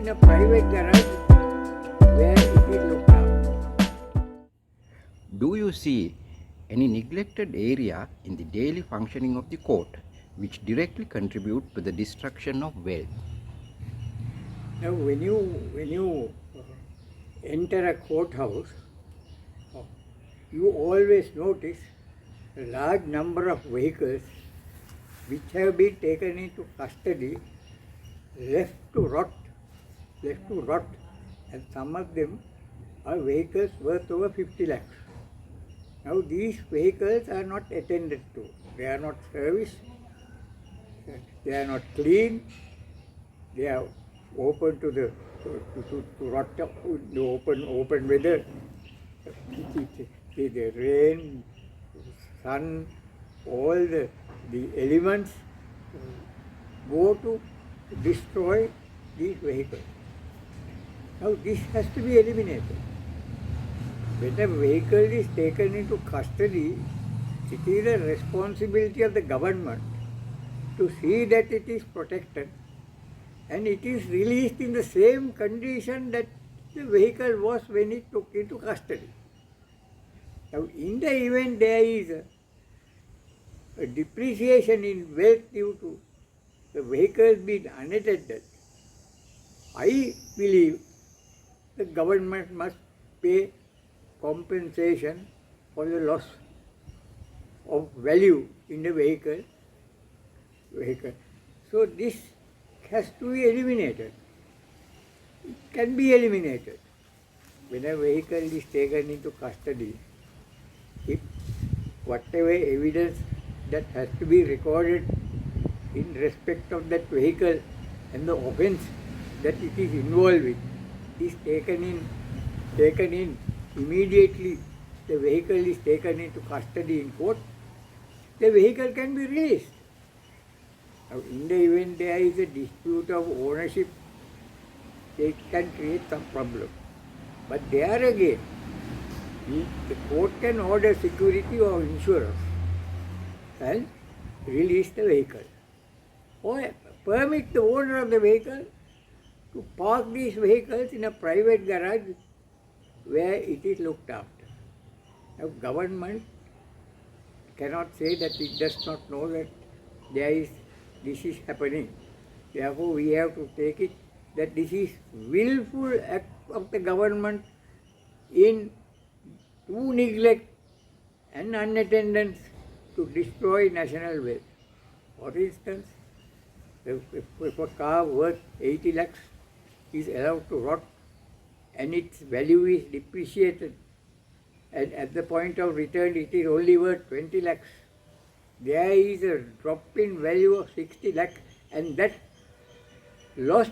in a private garage where it is looked after. Do you see any neglected area in the daily functioning of the court which directly contribute to the destruction of wealth? Now, when you enter a courthouse, you always notice a large number of vehicles which have been taken into custody, left to rot, and some of them are vehicles worth over 50 lakhs. Now, these vehicles are not attended to. They are not serviced. They are not clean. They are open to the to rot in the open weather. The rain, sun, all the elements go to destroy these vehicles. Now, this has to be eliminated. When a vehicle is taken into custody, it is the responsibility of the government to see that it is protected and it is released in the same condition that the vehicle was when it took into custody. Now, in the event there is a depreciation in wealth due to the vehicles being unattended, I believe the government must pay compensation for the loss of value in the vehicle. So this has to be eliminated. It can be eliminated. When a vehicle is taken into custody, if whatever evidence that has to be recorded in respect of that vehicle and the offence that it is involved with is taken in immediately, the vehicle is taken into custody in court, the vehicle can be released. Now, in the event there is a dispute of ownership, they can create some problem. But there again, the court can order security or insurance and release the vehicle. Or permit the owner of the vehicle to park these vehicles in a private garage where it is looked after. Now, government cannot say that it does not know that this is happening. Therefore, we have to take it that this is willful act of the government in to neglect and unattendance to destroy national wealth. For instance, if a car worth 80 lakhs is allowed to rot and its value is depreciated, and at the point of return it is only worth 20 lakhs, there is a drop in value of 60 lakhs, and that loss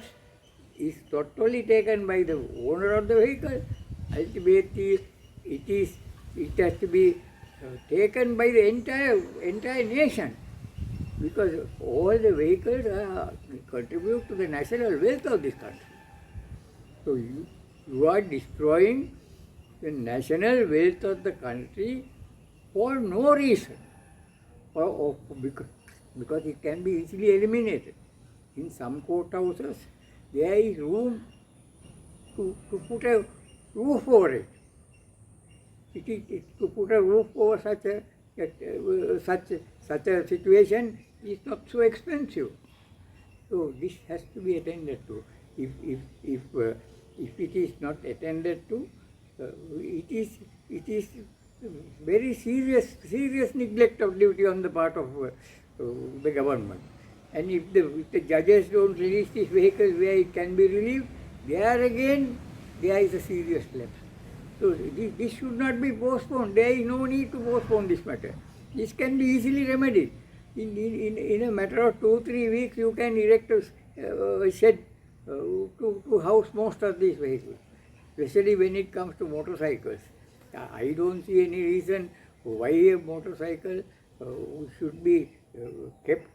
is totally taken by the owner of the vehicle. Ultimately, it has to be taken by the entire nation, because all the vehicles contribute to the national wealth of this country. So you are destroying the national wealth of the country for no reason, because it can be easily eliminated. In some courthouses, there is room to put a roof over it. To put a roof over such a situation is not so expensive. So this has to be attended to. If it is not attended to, it is very serious neglect of duty on the part of the government. And if the judges don't release these vehicles where it can be relieved, there again there is a serious lapse. So this should not be postponed. There is no need to postpone this matter. This can be easily remedied. In a matter of 2-3 weeks, you can erect a shed to house most of these vehicles, especially when it comes to motorcycles. I don't see any reason why a motorcycle should be kept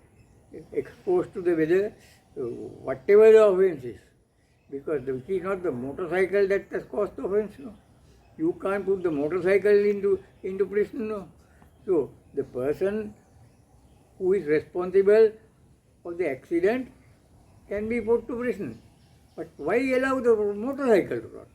exposed to the weather, whatever the offence is, because it is not the motorcycle that has caused the offence. No? You can't put the motorcycle into prison. No? So the person who is responsible for the accident can be put to prison. But why allow the motorcycle to run?